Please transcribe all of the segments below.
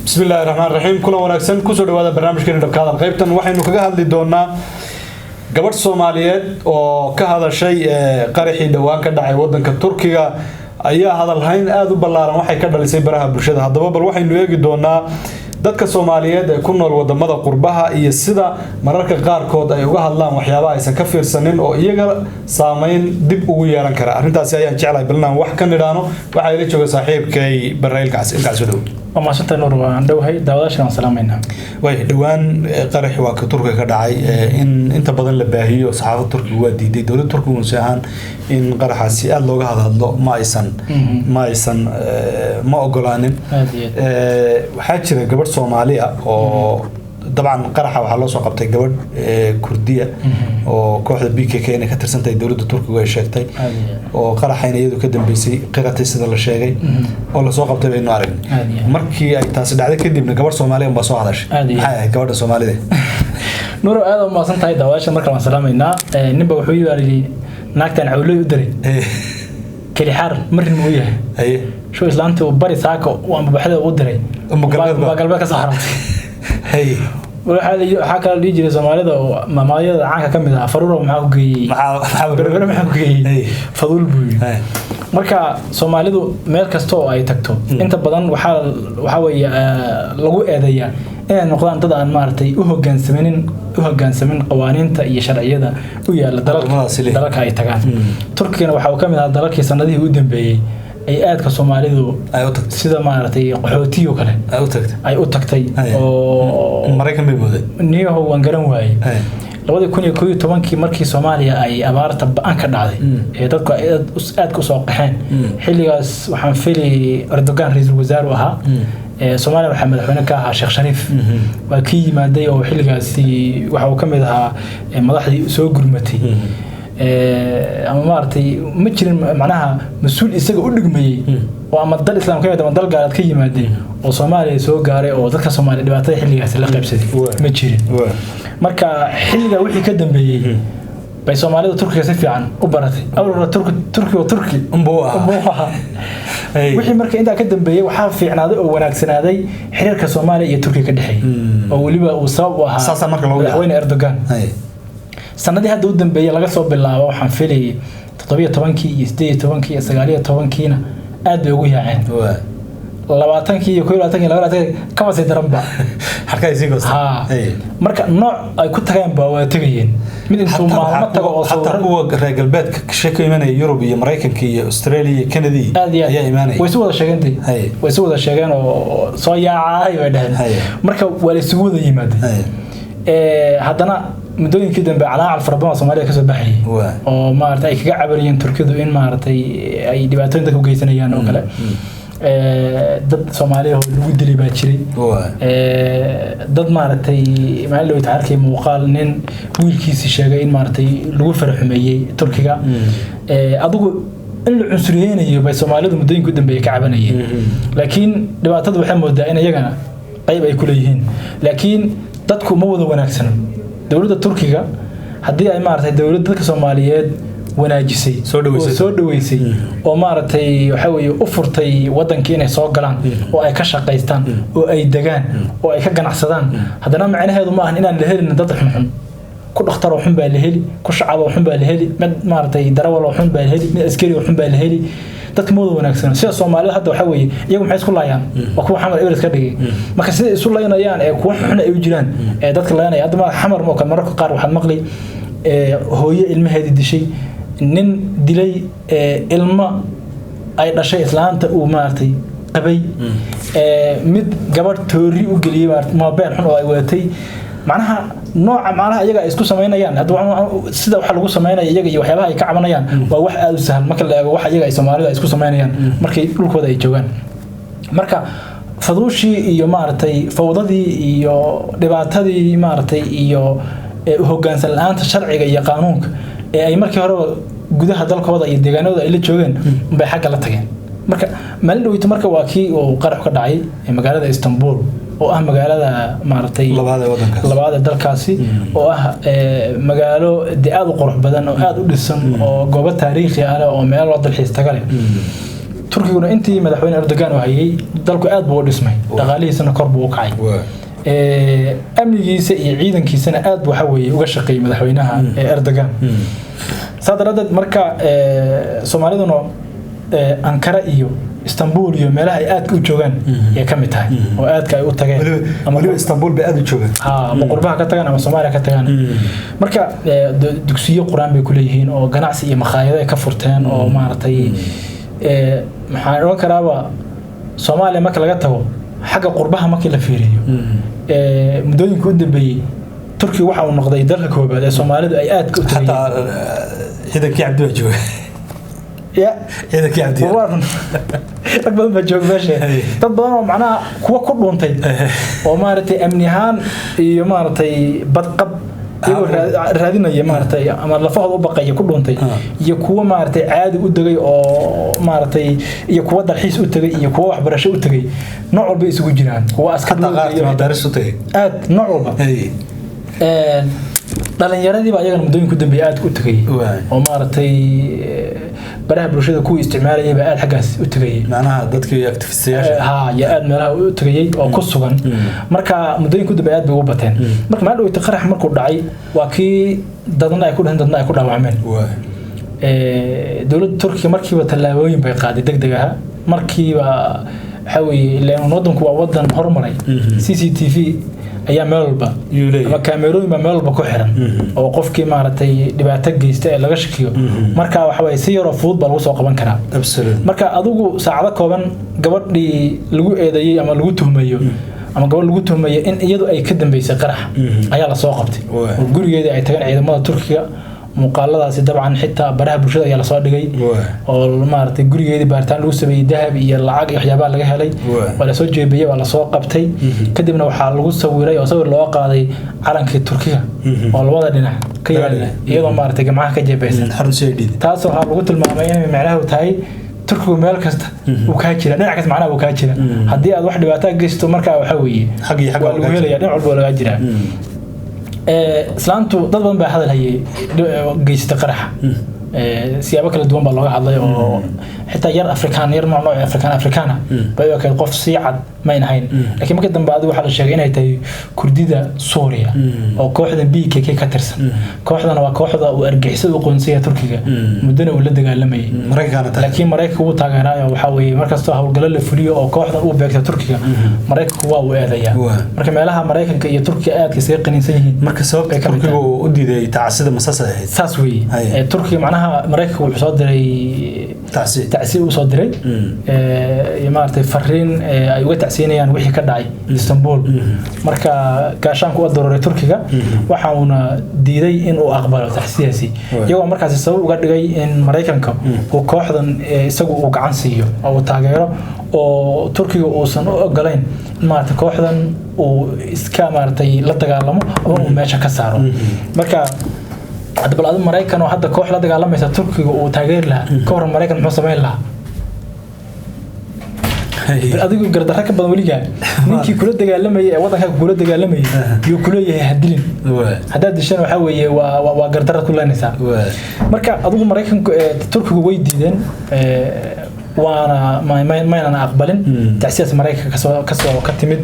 بسم الله الرحمن الرحيم كل وناكسن كسر هذا برنامج كنا بكذا قيبتنا وحين كجاه اللي دونا قبل الصوماليات وكهذا الشيء قرحي دوان كده عودنا كتركيا أيها هذا الحين أذو بالله وحي كده اللي سيبرها برشة هذا بابل وحين نيجي دونا dadka Soomaaliyeed ee ku nool wadamada qurbaha iyo sida mararka qaar kood ay uga hadlaan waxyaabaha aysan ka fiirsanin oo iyaga saameyn dib ugu yeelan kara arintaasi ayaan jeclahay balnaan wax ka nidhaano waxa ila jooga saaxiibkay Baraylkaas inkaas soo dhaw وما شنت نور وعندوهاي دعواشنا سلامينا. وين دوان قرح واقع تركيا كدعي إن أنت بدل لباهي وصحافة تركيا ودي دولة تركيا مساهن إن قرح السياد لوجه هذا الله ما يسن ما أقولانين. حاجة قبل سوماليا طبعا قرحة وحلا سقطت قبل كردية وكوحدة بيك كأنها كترسنت الدولة التركية وشاكتي وقرحة هنا يدو كدم بيسي قرة السيد الله شاقي ولا سقطت بينه عربي مركي أي تاسد على كده من قبل سوماليا مبصوا هذاش هاي قبل سوماليا نور هذا ما صنت هاي دواش مركب سلام إننا نبغى حبيبي اللي ناكتن عولي يدري كلي حار مرن مويه شو إسلامته وبري ساكو وأم بحدا ودري قلبك صحراء هي حكى لي يجي الزمالة ما عنك كم ده فرورة محاوجي فضول بوي مركا سوماليدو ميل كستو أي تكتو أنت بدن وحاول لغو أذية إن نقطة أنت ده مارتي وهجان سمين قوانين تأي شرعية ده ويا الدرك أي تكات تركيا وحاول كم ده الدرك سندي ودم بي أي آد كسوماليدو سيدا مارتي قحوتي وكله أي أوتكتي مريكان بيمودي نيو هو وانقرن واي لوادي كوني كوي طبانكي مركي سوماليا أي أبارة بأن كدعدي dadku aad ku soo qaxeen xilligaas waxaan filay Erdogan ra'iisul wasaare ahaa Soomaaliya waxa madaxweyne ka ahaa Sheekh Shariif waa kii yimaaday oo xilligaasi waxa uu kamid ahaa madaxdii soo gurmatay ama maartay ma jirin macnaha mas'uul isaga u dhigmayay oo ama dal islaamka ama dal gaalad ka yimaaday oo Soomaaliya soo gaaray oo dadka Soomaaliya dhibaatada xilligaas la qaybsaday ma jirin marka xilliga wixii ka dambeeyay bay Soomaalida Turkiga si fiican u baratay awla Turki umbuuha wixii marka inta ka dambeeyay waxa fiicnaaday oo wanaagsanaaday xiriirka Soomaaliya iyo Turkiga ka dhaxay oo waliba uu sabab u ahaa saasa marka loo yahay Erdogan sanadii hadda u dambeeyay laga soo bilaabo waxaan filay 17kii iyo 18kii iyo 19kiina aad bay ugu yaaceen 20kii iyo 22kii kama sii daranba halkaas igu marka nooc ay ku tageen baa waa tagayeen mid intuu ma tago oo hatta kuwa reer galbeedka ka sheekeynaya Yurub iyo Mareykanka iyo Australia iyo Canada ayaa imaanay way soo wada sheegeen oo soo yaacay way dhahay marka waa la isugu wada yimaadeen haddana mudooyinkii dambe calaacal farabadan Soomaaliya ka soo baxay oo maartay ay kaga cabariyeen Turkidu in maartay ay dhibaatooyin dadku geysanayaan oo kale dad Soomaaliya oo lagu dilay baa jiray dad maartay maalin loo taarikay muuqaal nin wiilkiisa sheegay in maartay lagu farxumeeyay Turkiga adigu in la cunsuriyeenayo bay Soomaalidu mudooyinkii dambe ka cabanayeen laakiin dhibaatadu waxay moodaa in iyagana qayb ay ku leeyihiin laakiin dadku ma wada wanaagsan dawladda Turkiga hadii ay maartay dawladda dadka Soomaaliyeed wanaajisay soo dhaweysay oo maartay waxa weeye u furtay wadankii inay soo galaan oo ay ka shaqeystaan oo ay degaan oo ay ka ganacsadaan hadana macnaheedu ma ahan inaan la helin dad xun ku dhakhtar xun baa la heli ku shacab xun baa la heli mid maartay darawal xun baa la heli mid askari xun baa la heli dadka moodo wanaagsan sida Soomaalida hadda waxa weeye iyagu maxay isku laayaan oo kuwa xamar Everest ka dhigay marka sida isu laayeen ee kuwa xun ay u jiraan ee dadka laayeen hadda xamar ma ka mararka qaar waxaan maqlay hooyo ilmaheedii dishay nin dilay ilma ay dhashay islaanta uu maartay qabay mid gabadh toori u galiyay mobile xun oo ay wadatay macnaha nooca macnaha iyaga isku sameynayaan hadda sida waxa lagu sameeynaa iyaga iyo waxyaabaha ay ka cabanayaan waa wax aad u sahlan marka la eego waxa iyaga ay Soomaalidu isku sameynayaan markay dhulkooda ay joogan marka faduushii iyo maartay fawdadii iyo dhibaatadii maartay iyo hoggaansan la'aanta sharciga iyo qaanuunka ee ay markii hore gudaha dalkooda iyo deegaanadooda ay la joogeen bay xagga la tageen marka maalin dhaweyta marka waa kii uu qarax ka dhacay magaalada Istanbul oo ah magaalada maartay labaad dalkaasi oo ah magaalo aad u qurux badan oo aad u dhisan oo goobo taariikhi ah oo meel loo dalxiis taga leh turkiguna intii madaxweyne Erdogan oo hayay dalku aad buu u dhismay dhaqaalihiisana kor buu u kacay amnigiisa iyo ciidankiisana aad buu waxa weeye uga shaqeeyay madaxweynaha Erdogan sadaradeed marka Soomaaliduna Ankara iyo Istanbul iyo meelaha ay aad u joogan ee kamid tahay oo aadka ay u tageen ama Istanbul bay aad u joogan ama qurbaha ka tagaan ama Soomaaliya ka tagaan marka dugsiyo Quraan bay ku leeyihiin oo ganacsi iyo makhaayado ay ka furteen oo maartay maxaa oran karaaba Soomaaliya marka laga tago xagga qurbaha markii la fiiriyo mudooyinka u dambeeyay Turkiga waxa uu noqday dalka koobaad ee Soomaalidu ay aad u tageen hatta ciidankii Cabdi waa jooga يا إذا كعبدي أكبر ما جوك باشا تبغى معناه كوا كلهم تي ومارتي أمنيهان يمارتي بدقب رادينا يمارتي أما لفظ بقى يكلهم تي يكوا مارتي عادي ودقي أو مارتي يكوا درحيس ودقي يكوا وحبرش ودقي نوع بيس وجيران هو أسكت غير مدارس ودقي نوع بقى dhalinyaradii baa ayaga mudooyin ku dambeeyay aad u tagay oo maartay baraha bulshada ku isticmaalayay baa aad xagaas u tagay macnaha dadkii activistiyaasha ya aad meelaha u tagay oo ku sugan marka mudooyin ku dambeeyay aad bay u bateen marka ma dhaw qarax markuu dhacay waa kii dadna ay ku dhahan dadna ay ku dhaawacmeen dawladda Turkiga markiiba tallaabooyin bay qaaday degdeg ah markiiba xawii ilaa wadanku waa wadan horumaray CCTV ayaa meel walba ama kaamirooyin meel walba ku xiran oo qofkii maartay dhibaato geystay laga shakiyo marka waxa way si yaro fudud baa lagu soo qaban karaa marka adigu saacado kooban gabadhii lagu eedeeyay ama lagu tuhmayo ama gabadh lagu tuhmayo in iyadu ay ka dambeysay qarax ayaa la soo qabtay oo gurigeeda ay tagaan ciidamada Turkiga muuqaaladaasi dabcan xitaa baraha bulshada ayaa la soo dhigay oo maartay gurigeedii baaritaan lagu sameeyay dahab iyo lacag iyo waxyaabo laga helay wala soo jeebiyay wala soo qabtay kadibna waxa lagu sawiray oo sawir loo qaaday calanka Turkiga oo labada dhinac ka yaal iyadoo maartay gacmaha ka jeebeysan taas waxa lagu tilmaamay in macnaheedu tahay Turkigu meel kasta uu ka jira dhinac kasta macnaha uu ka jira hadii aad wax dhibaato geysto marka waxa weeye xaq lagu helayaa dhinac walba laga jira islaantu dad badan baa hadal hayay geysata qaraxa siyaabo kala duwan baa looga hadlay oo xitaa yar Afrikaan yar nooc Afrikaana bay ka qof si cad ma inahayn laakiin markii dambe aad waxa la sheegay inay tahay Kurdida Suuriya oo kooxda PKK ka tirsan kooxdana waa kooxda uu argixisay u qoonsiga Turkiga mudana uu la dagaalamay laakiin Mareykanka uu taageerayo waxa weeye markasta hawlgalo la fuliyo oo kooxda uu beegta Turkiga Mareykanka waa uu eedayaa marka meelaha Mareykanka iyo Turkiga aad ka sii qaniinsan yihiin marka sababta Turkiga uu diiday taasida masasa ahayd saas weeye Turkiga macnaha Mareykanka wuxuu soo diray تعسير وصدري يمارتي فرين أيوة تعسينيان وحي كداعي إسطنبول مركا كاشان كوا ضروري تركيا وحاونا ديدي إنه أقبله تحسيسي يوم مركا سيسوي وقد جاي إن مريكانكم وكواحدا يسوي وقعنسيه أو تاجره أو تركيا وصن قلين مارتي كواحدا وإسكامارتي لا تجعلمه أو ماشى كسره مركا هذا بلاد مريكان وهذا كوح لا دقالما يسا تركيا وتاجر لها كور مريكان محو سمين لها adigu gardarka ka badan waliga ninkii kula dagaalamay wadanka kula dagaalamay iyo kula yahay hadilin hada dishan waxa weeye waa gardarka kulanaysa marka adigu Mareykanka Turkiga way diideen waana ma aqbalin taasiis Mareykanka ka timid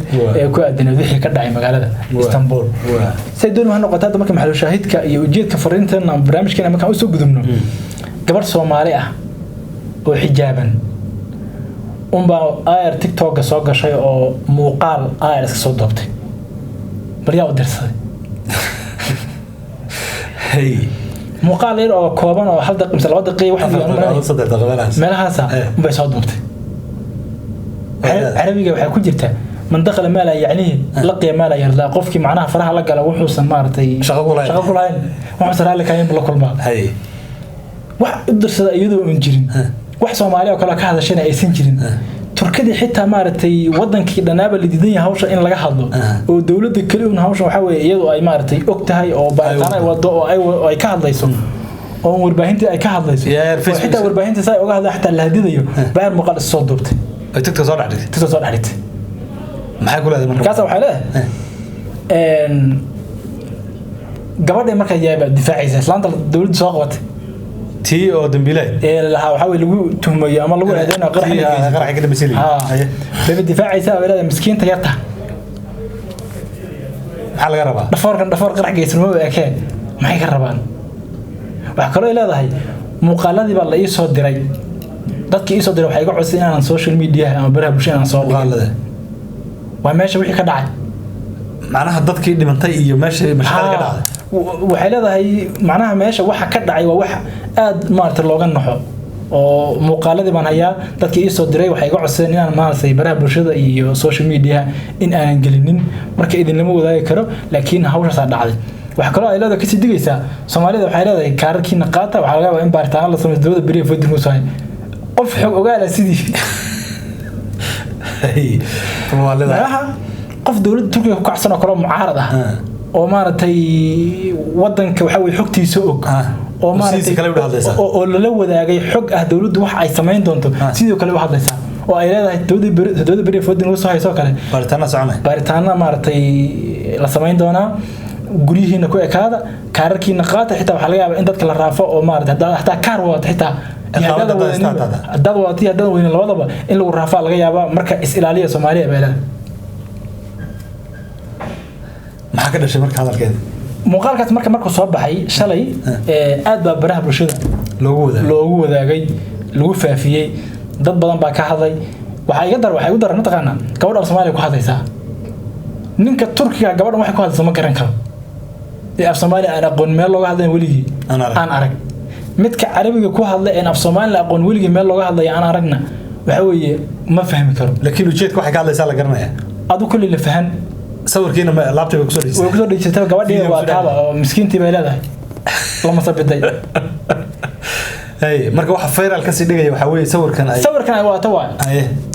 ku aadan wixii ka dhacay magaalada Istanbul saydoon waxaan noqotay marka maxallo shaahidka iyo ujeedka fariintan barnaamijkeena markaan u soo gudubno gabar Soomaali ah oo xijaaban ayar TikTok soo gashay oo muuqaal ayar iska soo doobtay bariyaa u dirsaday muuqaal yar oo kooban oo hal daqiiqo mise 2 daqiiqo wax meelahaas bay soo doobtay carabiga waxa ku jirta man dakhala ma la yaani laqiya ma la yarda qofkii macnaha faraha la gala wuxuu san maartay shaqo kulayn waxa saraale kayn la kulma wax u dirsada iyadoo aan jirin wax Soomaaliya oo kala ka hadashana aysan jirin Turkida xitaa maartay wadankii dhanaaba lididan yahay hawsha in laga hadlo oo dawladda kale oo hawsha waxa weeye iyadoo ay maartay og tahay oo baaritaan ay wado oo ay ka hadlayso oo warbaahinta ay ka hadlayso xitaa warbaahinta say uga hadla xitaa la hadidayo baar muuqaal soo doobtay ay TikTok soo dhaxday maxay ku leedahay markaas waxa leedahay gabadha markay yaaba difaacaysa islaanta dawladda soo qabatay تي أو دمبيلات حاول لو تهمي أما لو هذين قرح كده مسيلي باب الدفاع يساوي هذا مسكين تيرته حال قربا دفور قرح جيس المو أكيد ما يقربان وحكروا إلى ذا muuqaaladii baa la ii soo diray dadkii ii soo diray waxay iga codsadeen inaan social media ama baraha bulshada aan soo dhigo waa meesha wixii ka dhacay macnaha dadkii dhimantay iyo meesha mashaqada ka dhacday waxay leedahay macnaha meesha waxa ka dhacay waa wax aad maartay looga naxo oo muuqaaladii baan hayaa dadkii ii soo diray waxay iga codsadeen inaan maartay baraha bulshada iyo social media in aanan gelinin marka idin lama wadaagi karo laakiin hawshaas dhacday waxa kale ay leedahay kasii digaysa Soomaalida waxay leedahay kaarkiina qaata waxa laga yaabaa in baaritaan la sameeyo dawladda bariga fadhiga u sahay qof xog ogaala sidii qof dawladda Turkiga ku kacsan oo kale mucaarad ah oo maartay wadanka waxa way xogtiisa og oo maartay oo la wadaagay xog ah dawladdu wax ay sameyn doonto sidoo kale wax hadlaysa oo ay leedahay dawladda bariga fadhiga u sahay soo kale baaritaana maartay la sameyn doonaa gurihiina ku ekaada kaararkiina qaata xitaa waxa laga yaabaa in dadka la raafo oo maartay hatta kaar wada xitaa dad wada weyn labadaba in lagu raafo laga yaabaa marka is ilaaliya Soomaaliya beelada maxaa ka dhashay marka hadalkeeda muuqaalkaas markuu soo baxay shalay aad baa baraha bulshada loogu wadaagay lagu faafiyay dad badan baa ka hadlay waxay u daran taqaana gabadha Soomaaliya ku hadlaysaa ninka Turkiga gabadhan waxay ku hadlaysaa ma garan karo af Soomaaliya aan aqoon meel looga hadlay weligii aan arag midka Carabiga ku hadlay in af Soomaaliya aqoon weligii meel looga hadlay aan aragna waxa weeye ma fahmi karo laakiin ujeedku waxay ka hadlaysaa la garanaya adu kulli la fahan sawirkiina laabtay ku soo dhigtay gabadhii waa taaba oo miskiintii bay leedahay lama sabiday marka waxa viral ka sii dhigay waxa weeye sawirkan ay waa tawa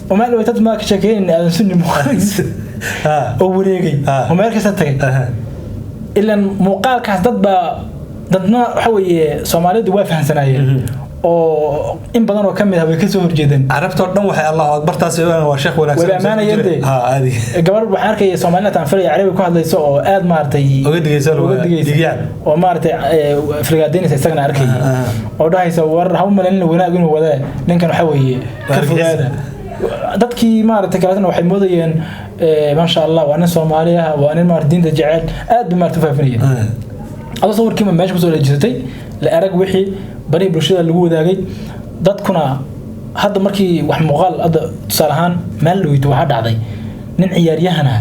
oo meel way tadma ka sheekeen aan sunni muqaas oo wareegay oo meel ka tagay إلا مقال كهدد ضدنا حوي سوماليد وافهن سنايا أو إن بدنا وكمل هذا كسر جدا عرفت أردن وحي الله أكبر تاسع وشيخ ولا ولا أمانة يدي هذه قبل بحرك سومالنا تنفري عربي كهذا يسوع آد مارتي وقد يسألوا ديجان ومارتي فرقادين يستغنى عركي أو ده يسوور هم لأن وناقين ولا نكن حوي كفر هذا dadkii maartay kalaatan waxay moodayeen ma sha Allah waa Soomaaliya waa maardiinta jecel aad bi maartay faafinayeen ado sawirkii meesha ku soo leejisatay la arag wixii bari bulshada lagu wadaagay dadkuna hadda markii wax muuqaal tusaalahan meel dhaweyto waxa dhacday nin ciyaaryahanah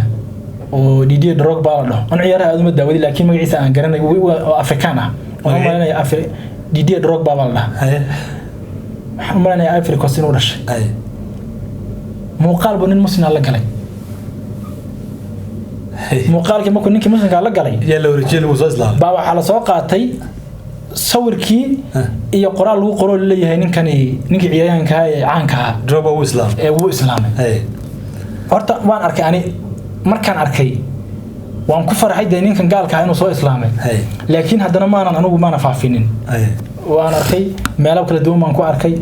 oo Didier Drogba la dhaho on ciyaaraha aad uma daawadi laakiin magaciisa aan garanay oo Afrikaan ah oo maalinaya Didier Drogba la dhaho waxaan maalinaya Ivory Coast inuu dhashay muuqaal buu nin muslim la galay muuqaalkii markuu ninkii muslimka la galay yaa la wareejiyay uu soo islaamay baa waxa la soo qaatay sawirkii iyo qoraal lagu qoro leeyahay ninkii ciyaaryahanka ah ee caanka ah Drogba uu islaamay horta waan arkay ani markaan arkay waan ku faraxay ninkan gaalka ah inuu soo islaamay laakiin haddana anigu maana faafinin waan arkay meelo kala duwan baan ku arkay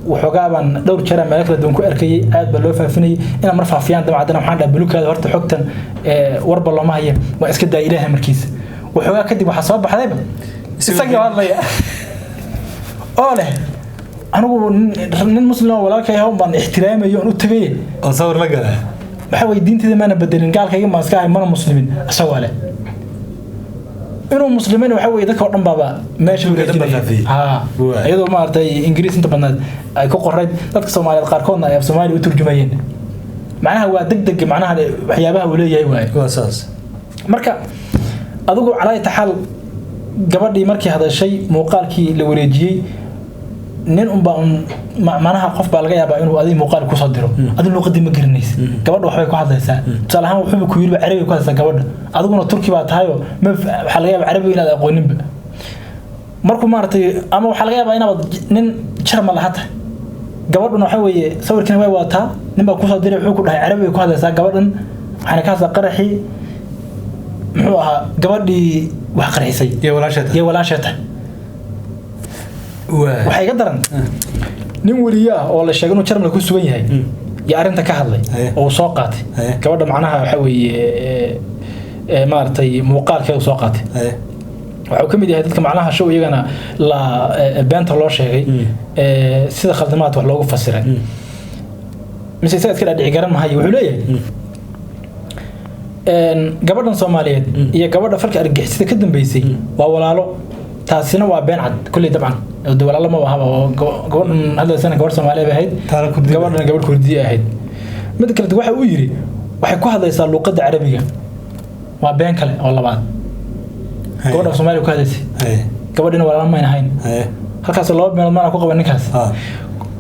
وحجابا دور شرع ملك لدون كأركي عاد بلوفا فيني أنا مرفع فيان دم عندنا محمد بلوك هذا هرت حكتن ورب الله ما هي واسكت إله مركز وحجاب كدي وحصاب بحذابه سجى والله أوله أنا المسلم ولا كي هم بان احترامي يعنو تبيه أصور لك بحاول الدين تذا ما نبدل قال كي ما سكاي ما مسلمين أسواله إنه مسلمين وحاول يذكر أن بابا ماشي أيضا ما أرتي إنجليز أنت بناد كو قريت تذكر سومالي القاركون يا سومالي وترجمين معناها هو دق معناها حيابها وليه هواي هو أساس مركا أذوق على تحل قبل مركي هذا الشيء موقالكي لوريجي نين معناها قف بالغيا بقى إنه هذه موقال كوصدره هذا اللي قدم مقرنيس قبل وحوي كواحد هذا صالحان وحوي كويل عربي كواحد قبل أذوقنا التركي بعد هايو ما حلقة عربي ولا أقولين بقى مركو مارتي أما حلقة بقى إنا نين شرم الله حتى قبل إنه حوي صور كنا وقتها نبى كوصدره وحوي كله عربي كواحد هذا قبل حنا كاسة قرحي محوها قبل دي وحقرحي سي يا ولا شته waxay ka daran nin wariya oo la sheegay inuu Jarmal ku sugan yahay ya arinta ka hadlay oo soo qaatay gabadha macnaha waxa weeye maartay muuqaalkeeda soo qaatay waxuu kamid yahay dadka macnaha show iyagana la beenta loo sheegay sida khaldamaad wax loogu fasiray mise isaga iska dhici garan mahay wuxuu leeyahay gabadhan Soomaaliyeed iyo gabadha falka argagixisada ka dambeysay waa walaalo taasina waa been cad kulli dabcan walaalo ma aha gabadhan hadda sana gabadh Soomaaliyeed ahayd gabadhan gabadh Kurdi ahayd mid kale waxa uu yiri waxay ku hadlaysaa luqadda Carabiga waa been kale oo labaad gabadha Soomaaliyeed ku hadlaysay gabadhina walaalo ma ahayn halkaas loo been ma ku qaban ninkaas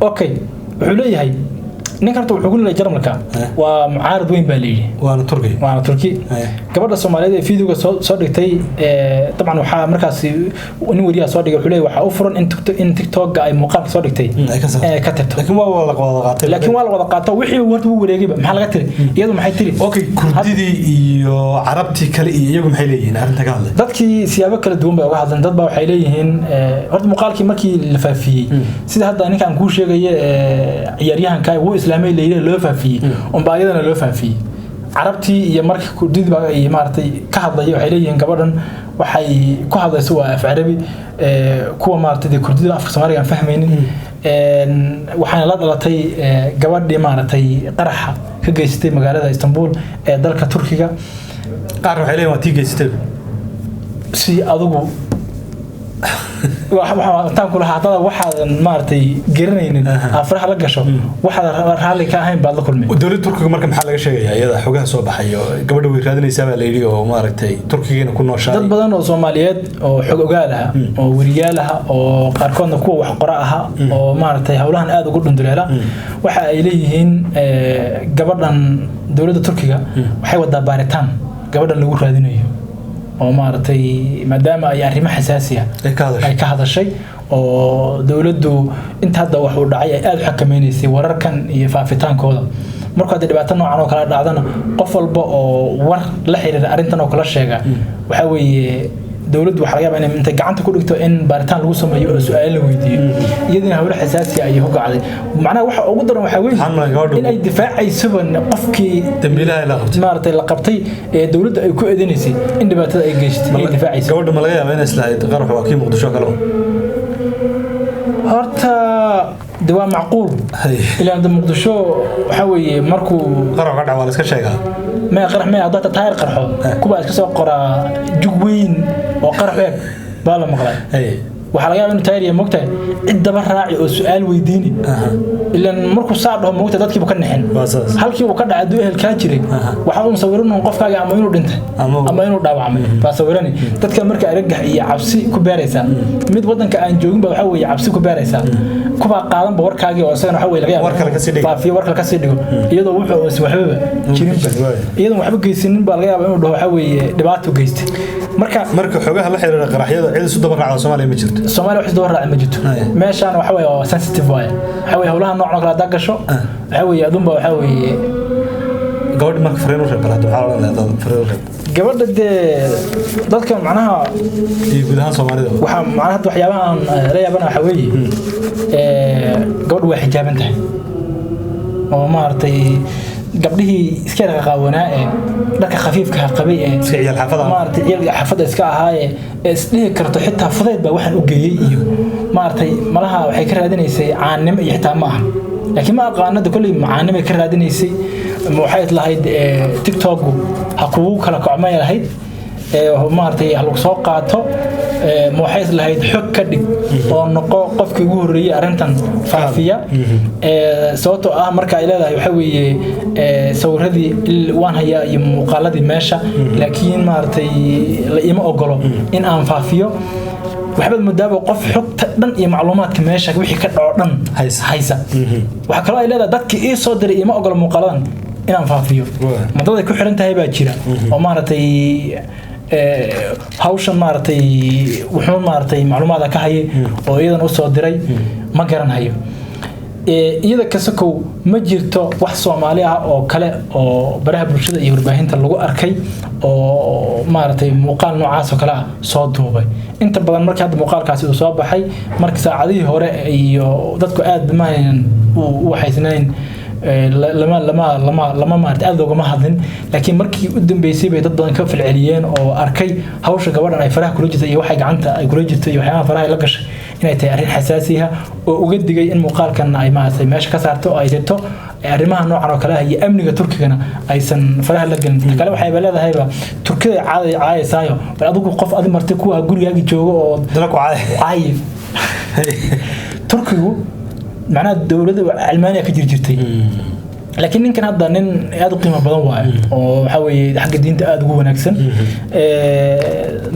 okay wuxuu leeyahay ninkan wuxuu ku leeyahay Jarmalka waa mucaarad weyn baa leeyahay waana Turki gabadha Soomaaliyeed ee fiidiga soo dhigtay taban waxa markaas nin wariya soo dhigay wuxuu leeyahay waxa u furan in TikTok ay muuqaal soo dhigtay ka tirto laakiin waa la wada qaatay wixii warta uu wareegayba maxaa laga tiri iyadu maxay tiri okay Kurdidii iyo Carabti kale iyo iyagu maxay leeyihiin arinta ka hadlay dadkii siyaabo kala duwan bay uga hadlaan dad baa waxay leeyihiin horta muuqaalkii markii la faafiyay sida hadda ninkan ku sheegay ciyaaryahanka uu islaamay leeyahay loo faafiyay baayadana loo faafiyay Carabti iyo markii Kurdida baa ay maartay ka hadlayay waxay leeyihiin gabadhan waxay ku hadlayso waa af Carabi kuwa maartay Kurdida afka Soomaaliga aan fahmaynin waxaan la dhalatay gabadhii maartay qaraxa ka geystay magaalada Istanbul ee dalka Turkiga qaar waxay leeyihiin waa tii geystay si adigu waxa taan kula hadada waxa maartay garanaynin afraha la gasho waxa raali ka ahayn baad la kulmay dawladda Turkiga marka maxaa laga sheegayaa iyada xogaha soo baxayo gabadha way raadinaysaa baa la yiri oo maartay Turkigeena ku nooshahay dad badan oo Soomaaliyeed oo xog ogaal ah oo wariyaal ah oo qaarkoodna kuwa wax qora ah oo maartay hawlahan aad ugu dhunduleela waxa ay leeyihiin gabadhan dawladda Turkiga waxay wada baaritaan gabadhan lagu raadinayo oo maartay maadaama ay arrimo xasaasi ah ay ka hadashay oo dawladdu inta hadda wax u dhacay ay aad u xakameynaysa wararkan iyo faafitaankooda marka ay dhibaato noocan oo kala dhacdana qof walba oo war la xiriira arintan oo kala sheega waxa weeye dawladdu waxa laga yaabaa inay gacanta ku dhigto in baaritaan lagu sameeyo oo su'aal la weydiiyo iyadina hawlo xasaasi ah ay u gacday macnaha waxa ugu daran waxa weeye in ay difaacayso qofkii dambiilaha la qabtay maartay la qabtay ee dawladda ay ku eedenaysay in dhibaatada ay geystay ay difaacayso gabadha ma laga yaabaa in islaahay qarax waa kii Muqdisho kale horta دوا معقول إلى عند مقدشو حوي مركو قرح قرح ولا إسكت شيء ما قرح ما عضات تاير قرحه كوبا إسكت سوق قرا جوين وقرح هيك بالا مقرأ وحلاقي إنه تاير يمقطع الدبر راعي وسؤال ويديني إلا مركو صعب هم مقطع ذاتك بكرنا حين هل كي وكرنا عدوه الكاتري وحاول نصورونه نقف كاجي عمينو دنت عمينو داوع عمي فصورني ذاتك مركا يرجع يعبسي كباريسا مد وطن كأن جوين بحوي يعبسي كباريسا كوبا قادم بوركاجي وأصلا حوي لقيا في ورك الكسيدو يدو وحوي وحبه كريم يدو وحبه جيسين بالغيا بينو حوي دبعته جيست مركا حوجها الله حير القرحية عيد سود برا على Soomaaliya ma jirto Soomaaliya wax door raacay ma jirto meeshaan waxa weeye oo sensitive way waxa weeye hawlaha noocan kala dagasho waxa weeye adunba waxa weeye gabadh marka fariin u reebalaad waxa la leedahay fariin reeb gabadha dadka macnaha gudaha Soomaalida waxa macnaha waxyaabahan la yaabana waxa weeye gabadhu way xijaaban tahay oo maartay gabdhihii iska qaawanaa ee dharka khafiifka qabay ee ciyaal xafada maartay ciyaal xafada iska ahaaye isdhihi karto xitaa fudeed baa waxaan u geeyay iyo maartay malaha waxay ka raadinaysay caanimo iyo xitaa ma aha laakiin ma aqaanada kulli macaanimo ka raadinaysay waxay lahayd TikTok ha kugu kala kacmay lahayd maartay hal soo qaato waxay lahayd xog ka dhig oo noqo qofkii ugu horeeyay arintan faafiya sababtoo ah marka ay leedahay waxa weeye sawirradii waan hayaa iyo muuqaaladii meesha laakiin maartay la ima ogolo in aan faafiyo waxba muddo qof xogta dhan iyo macluumaadka meesha wixii ka dhaco dhan haysa waxa kale ay leedahay dadkii ii soo diray ima ogolo muuqaaladan in aan faafiyo madada ku xiran tahay baa jira oo maartay hawshan maartay wuxuu maartay macluumaad ka hayay oo iyadan u soo diray ma garanayo iyada kasakow ma jirto wax Soomaali ah oo kale oo baraha bulshada iyo warbaahinta lagu arkay oo maartay muuqaal noocaas oo kale soo duubay inta badan markii hadda muuqaalkaasi uu soo baxay markii saacadihii hore iyo dadku aad bimaanan u waxaysnayn lama maartay aad looga ma hadlin laakiin markii u dambeysay bay dad badan ka falceliyeen oo arkay hawsha gabadhan ay faraha kula jirtay iyo waxay gacanta ay kula jirtay iyo waxyaalaha faraha la gashay inay tahay arrin xasaasi ah oo uga digay in muuqaalkan ay maartay meesha ka saarto ay jirto arrimaha noocan oo kale ah iyo amniga Turkigana aysan faraha la galin kale waxay leedahay Turkida caayisaayo bal adigu qof adi martay kuwa gurigaaga joogo oo dalku caayif Turkigu macna dawladda Almaaniya ka jirtay laakiin ninkan hadda nin aad u qiimo badan waay oo waxa weeye xagga diinta aad ugu wanaagsan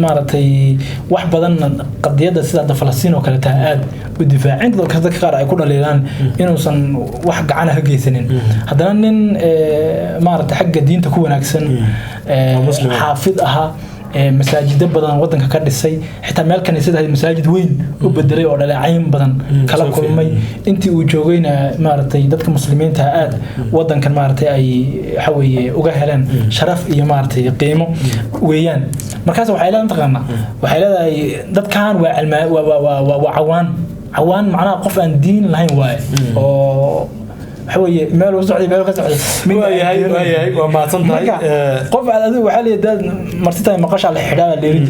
maartay wax badan qadiyada sida Falastiin oo kale taa aad u difaacin dadka qaar ay ku dhaleelaan inuusan wax gacan ah geysanin haddana nin maartay xagga diinta ku wanaagsan xaafid aha masaajid badan wadanka ka dhisay xitaa meel kaniisada ay masaajid weyn u bedelay oo dhaleecayn badan kala kulmay intii uu joogayna maartay dadka muslimiinta aad wadankan maartay ay waxa weeye uga heleen sharaf iyo maartay qiimo weeyaan markaas waxay leedahay dadkan waa cawaan macnaha qof aan diin lahayn waay oo حوي ماله وسعدي ماله كسعدي من هاي وما صنطاي قف على ذو وحالي داد مرتين مقاش على الحداة اللي يريد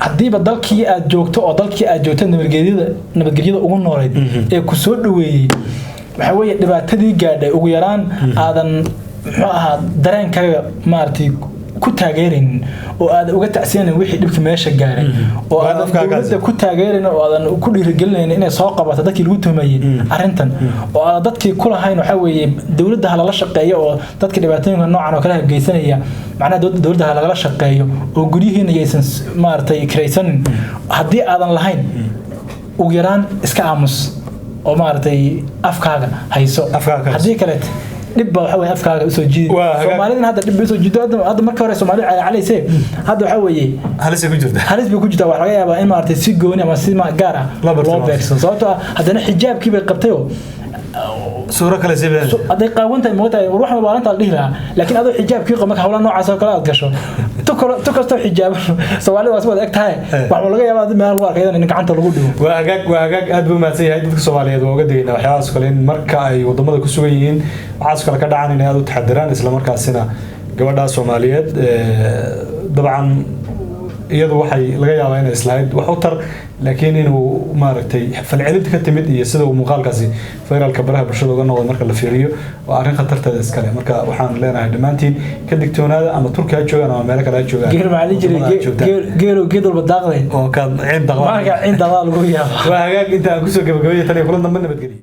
haddii ba dalkii aad joogto oo dalkii aad joogto nabadgelyada ugu nooleed ee ku soo dhaweeyay waxa weeye dhibaatadii gaadhay ugu yaraan aadan muxuu ahaa dareenkaaga maartay ku taageerin oo aad uga tacsiin wixii dhibka meesha gaaray oo aad dawladda ku taageerin oo aad ku dhiirigelin inay soo qabato dadkii lagu tumayay arintan oo aad dadkii ku lahayn waxa weeye dawladda hala shaqeeyo oo dadkii dhibaatooyinka noocan oo kale geysanaya macna dawladda hala shaqeeyo oo gurihiina aysan maartay kiraysan haddii aadan lahayn ugu yaraan iska aamus oo maartay afkaaga hayso haddii kale dibba waxa way afkaaga soo jiidi Soomaalida hadda dib soo jiido hadda marka hore Soomaalida ay calaysay hadda waxa weeye halis ku jirta wax laga yaabaa in maartay si gooni ama si ma gaar ah loo beegsan sababtoo hadana xijaabkii bay qabtay oo suura kale sibay aday qaawantay mootay ruux ma baalantaa dhihla laakiin adoo xijaabkii qaba hawla noocaas oo kale aad gasho to kasto xijaab Soomaalida waa soo egtahay wax laga yaabaa meel lagu arkay in gacanta lagu dhigo waa hagaag aad buu maasay yahay dadka Soomaaliyeed oo uga digayna waxyaalahaas kale in marka ay wadamada ku sugan yihiin waxaas kale ka dhacaan in aad u taxadiraan isla markaasina gabadha Soomaaliyeed dabcan iyadu waxay laga yaabaa inay islahayd wax u tar laakiin inuu maaragtay falcelinta ka timid iyo sida uu muuqaalkaasi fayralka baraha bulshada uga noqday marka la fiiriyo waa arrin khatarteeda iskale marka waxaan leenahay dhamaantiin ka digtoonaada ama Turkiga joogan ama meel kale joogan geer ma ali jiray geedo badaqday oo ka ciid daqaa marka ciid daqaa lagu yaabo waa hagaag inta aan ku soo gabagabeeyay tan kulan dambe nabadgelyo